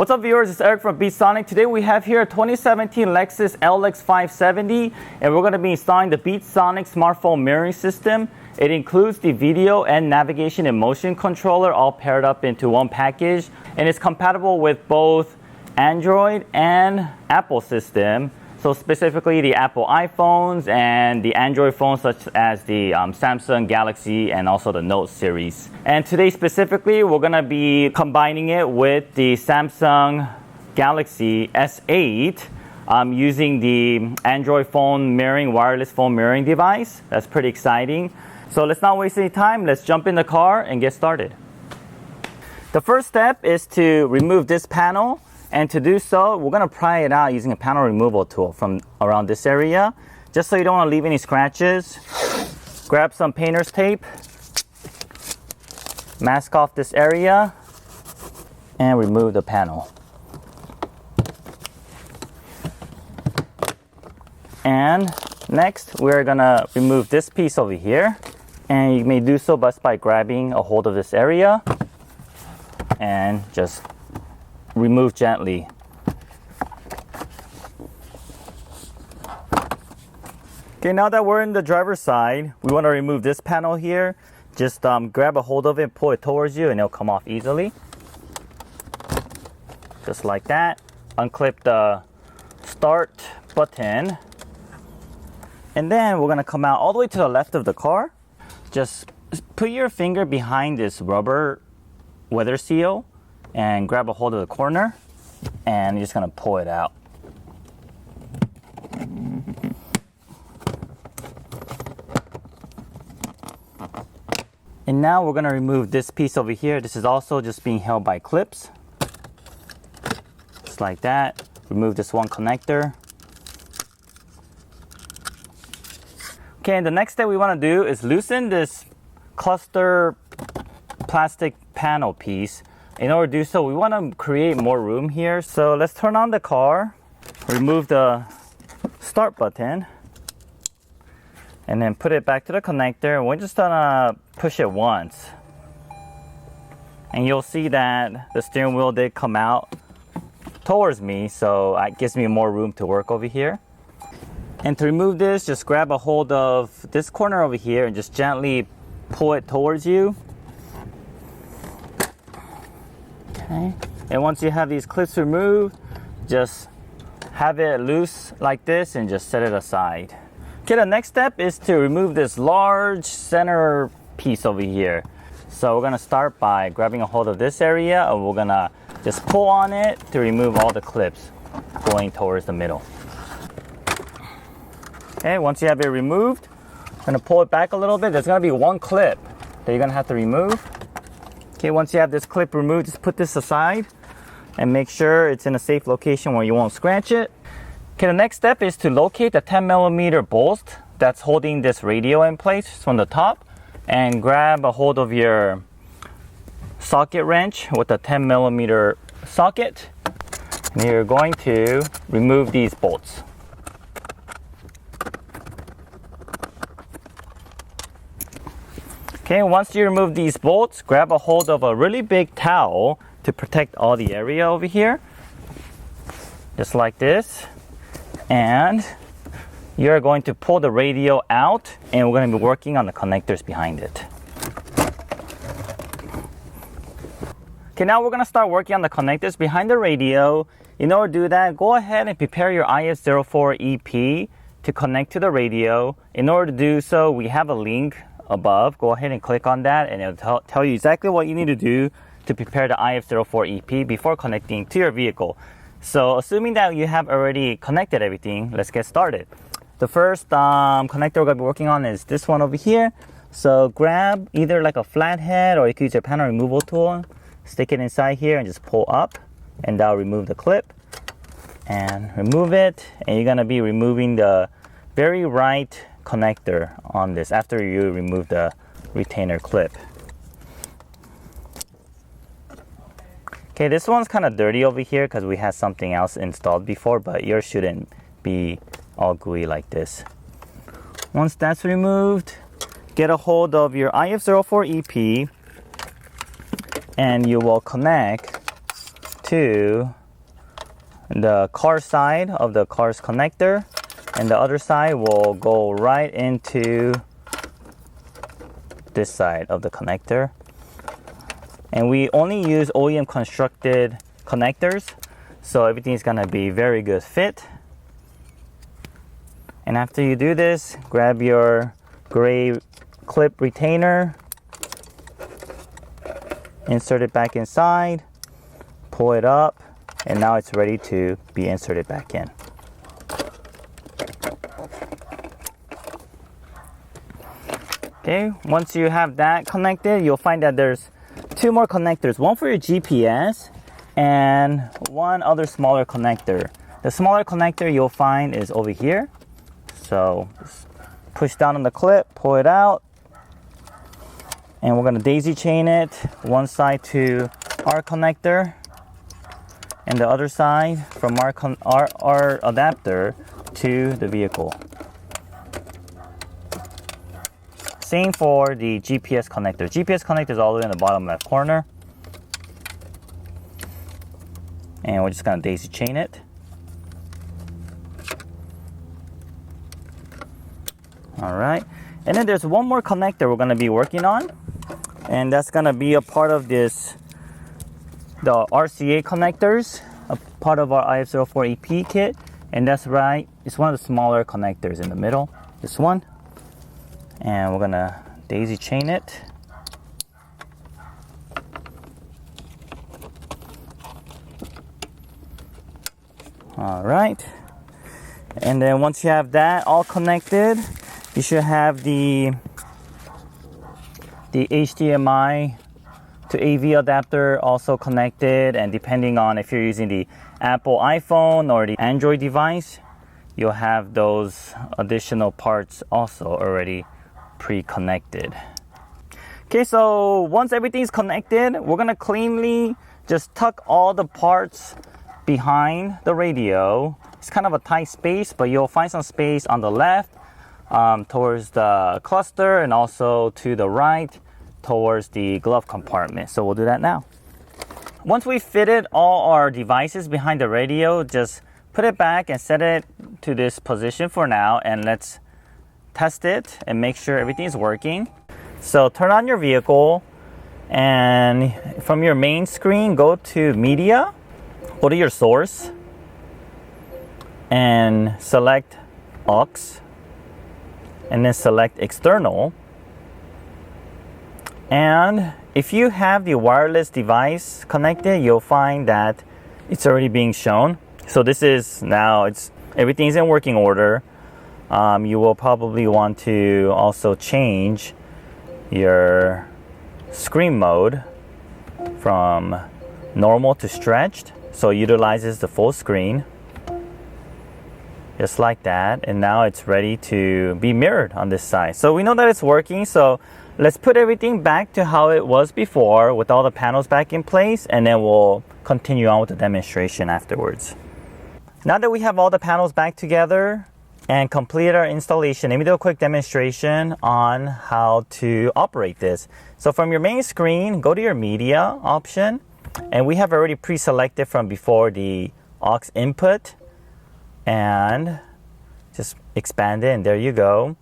What's up, viewers? It's Eric from BeatSonic. Today we have here a 2017 Lexus LX570, and we're going to be installing the BeatSonic smartphone mirroring system. It includes the video and navigation and motion controller all paired up into one package, and it's compatible with both Android and Apple system. So specifically the Apple iPhones and the Android phones such as the Samsung Galaxy and also the Note series. And today specifically we're going to be combining it with the Samsung Galaxy S8 using the Android phone mirroring, wireless phone mirroring device. That's pretty exciting. So let's not waste any time. Let's jump in the car and get started. The first step is to remove this panel. And to do so, we're going to pry it out using a panel removal tool from around this area. Just so you don't want to leave any scratches, grab some painter's tape, mask off this area, and remove the panel. And next, we're going to remove this piece over here. And you may do so just by grabbing a hold of this area and just remove gently. Okay, now that we're in the driver's side, we want to remove this panel here. Just grab a hold of it, pull it towards you, and it'll come off easily. Just like that. Unclip the start button. And then we're going to come out all the way to the left of the car. Just put your finger behind this rubber weather seal and grab a hold of the corner, and you're just going to pull it out. And now we're going to remove this piece over here. This is also just being held by clips. Just like that. Remove this one connector. Okay, and the next step we want to do is loosen this cluster plastic panel piece. In order to do so, we want to create more room here. So let's turn on the car, remove the start button, and then put it back to the connector. And we're just gonna push it once. And you'll see that the steering wheel did come out towards me, so it gives me more room to work over here. And to remove this, just grab a hold of this corner over here and just gently pull it towards you. Okay. And once you have these clips removed, just have it loose like this and just set it aside. Okay, the next step is to remove this large center piece over here. So we're gonna start by grabbing a hold of this area, and we're gonna just pull on it to remove all the clips going towards the middle. Okay, once you have it removed, I'm gonna pull it back a little bit. There's gonna be one clip that you're gonna have to remove. Okay, once you have this clip removed, just put this aside and make sure it's in a safe location where you won't scratch it. Okay, the next step is to locate the 10mm bolt that's holding this radio in place from the top, and grab a hold of your socket wrench with the 10mm socket, and you're going to remove these bolts. Okay, once you remove these bolts, grab a hold of a really big towel to protect all the area over here. Just like this. And you're going to pull the radio out, and we're going to be working on the connectors behind it. Okay, now we're going to start working on the connectors behind the radio. In order to do that, go ahead and prepare your IF04 EP to connect to the radio. In order to do so, we have a link above. Go ahead and click on that, and it'll tell you exactly what you need to do to prepare the IF04 EP before connecting to your vehicle. So assuming that you have already connected everything, let's get started. The first connector we're going to be working on is this one over here. So grab either like a flathead, or you can use your panel removal tool, stick it inside here and just pull up, and that'll remove the clip. And remove it, and you're going to be removing the very right connector on this after you remove the retainer clip. Okay, this one's kind of dirty over here because we had something else installed before, but yours shouldn't be all gooey like this. Once that's removed, get a hold of your IF04 EP, and you will connect to the car side of the car's connector, and the other side will go right into this side of the connector. And we only use OEM constructed connectors, so everything's gonna be very good fit. And after you do this, grab your gray clip retainer, insert it back inside, pull it up, and now it's ready to be inserted back in. Okay, once you have that connected, you'll find that there's two more connectors, one for your GPS and one other smaller connector. The smaller connector you'll find is over here. So just push down on the clip, pull it out, and we're gonna daisy chain it, one side to our connector and the other side from our adapter to the vehicle. Same for the GPS connector. GPS connector is all the way in the bottom left corner. And we're just gonna daisy chain it. All right, and then there's one more connector we're gonna be working on, and that's gonna be a part of this, the RCA connectors, a part of our IF04EP kit, and that's right, it's one of the smaller connectors in the middle, this one, and we're gonna daisy chain it. All right, and then once you have that all connected, you should have the HDMI to AV adapter also connected, and depending on if you're using the Apple iPhone or the Android device, you'll have those additional parts also already pre-connected. Okay, so once everything's connected, we're gonna cleanly just tuck all the parts behind the radio. It's kind of a tight space, but you'll find some space on the left towards the cluster, and also to the right towards the glove compartment. So we'll do that now. Once we fitted all our devices behind the radio, just put it back and set it to this position for now, and let's test it and make sure everything is working. So turn on your vehicle, and from your main screen, go to media, go to your source, and select aux, and then select external. And if you have the wireless device connected, you'll find that it's already being shown. So this is now, everything's in working order. You will probably want to also change your screen mode from normal to stretched, so it utilizes the full screen. Just like that, and now it's ready to be mirrored on this side. So we know that it's working, so let's put everything back to how it was before with all the panels back in place, and then we'll continue on with the demonstration afterwards. Now that we have all the panels back together and completed our installation, let me do a quick demonstration on how to operate this. So from your main screen, go to your media option, and we have already pre-selected from before the aux input, and just expand it, and there you go.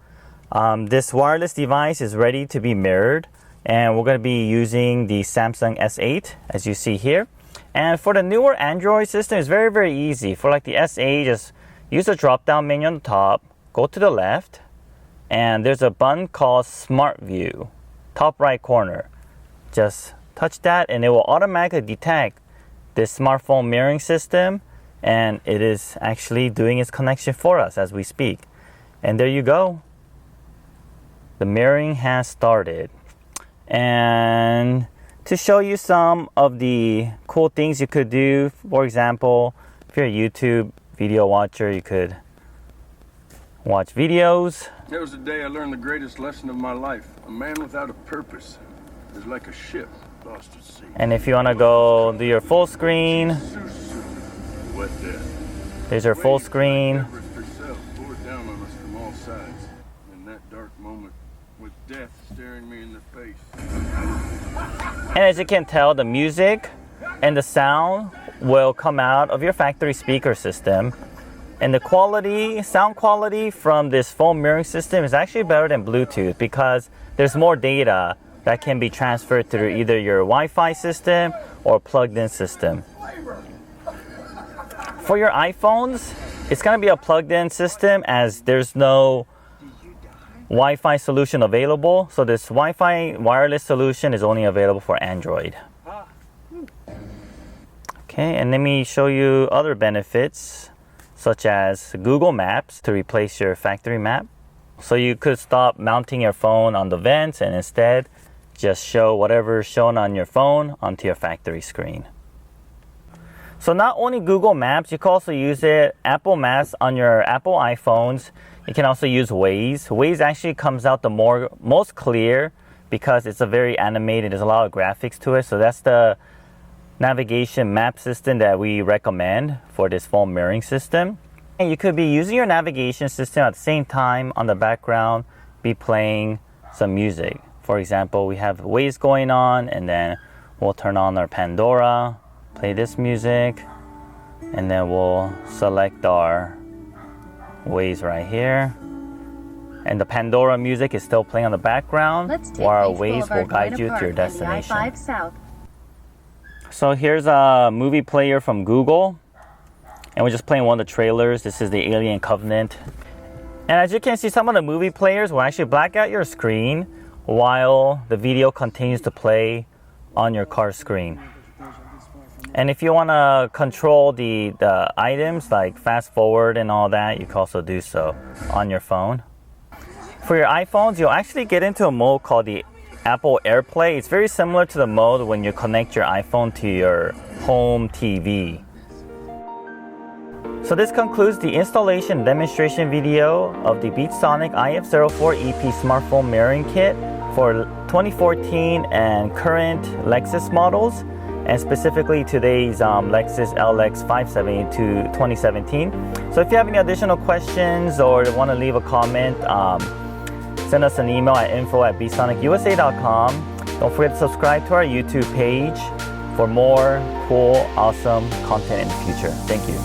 This wireless device is ready to be mirrored, and we're going to be using the Samsung S8 as you see here. And for the newer Android system, it's very, very easy. For like the S8, just use the drop down menu on the top, go to the left, and there's a button called Smart View, top right corner. Just touch that, and it will automatically detect this smartphone mirroring system, and it is actually doing its connection for us as we speak. And there you go. The mirroring has started. And to show you some of the cool things you could do, for example, if you're a YouTube video watcher, you could watch videos. That was the day I learned the greatest lesson of my life. A man without a purpose is like a ship lost at sea. And if you want to go do your full screen, there's your full screen. Death staring me in the face. And as you can tell, the music and the sound will come out of your factory speaker system. And the quality, sound quality from this phone mirroring system is actually better than Bluetooth because there's more data that can be transferred through either your Wi-Fi system or plugged-in system. For your iPhones, it's going to be a plugged-in system as there's no Wi-Fi solution available. So this Wi-Fi wireless solution is only available for Android. Okay, and let me show you other benefits such as Google Maps to replace your factory map. So you could stop mounting your phone on the vents and instead just show whatever is shown on your phone onto your factory screen. So not only Google Maps, you can also use Apple Maps on your Apple iPhones. You can also use Waze. Waze actually comes out the most clear because it's a very animated, there's a lot of graphics to it. So that's the navigation map system that we recommend for this phone mirroring system. And you could be using your navigation system at the same time on the background, be playing some music. For example, we have Waze going on and then we'll turn on our Pandora, play this music, and then we'll select our Waze right here. And the Pandora music is still playing on the background while our Waze will guide you to your destination. So here's a movie player from Google. And we're just playing one of the trailers. This is the Alien Covenant. And as you can see, some of the movie players will actually black out your screen while the video continues to play on your car screen. And if you want to control the items like fast forward and all that, you can also do so on your phone. For your iPhones, you'll actually get into a mode called the Apple AirPlay. It's very similar to the mode when you connect your iPhone to your home TV. So this concludes the installation demonstration video of the BeatSonic IF04 EP smartphone mirroring kit for 2014 and current Lexus models, and specifically today's Lexus LX570 to 2017. So if you have any additional questions or want to leave a comment, send us an email at info@bsonicusa.com. Don't forget to subscribe to our YouTube page for more cool, awesome content in the future. Thank you.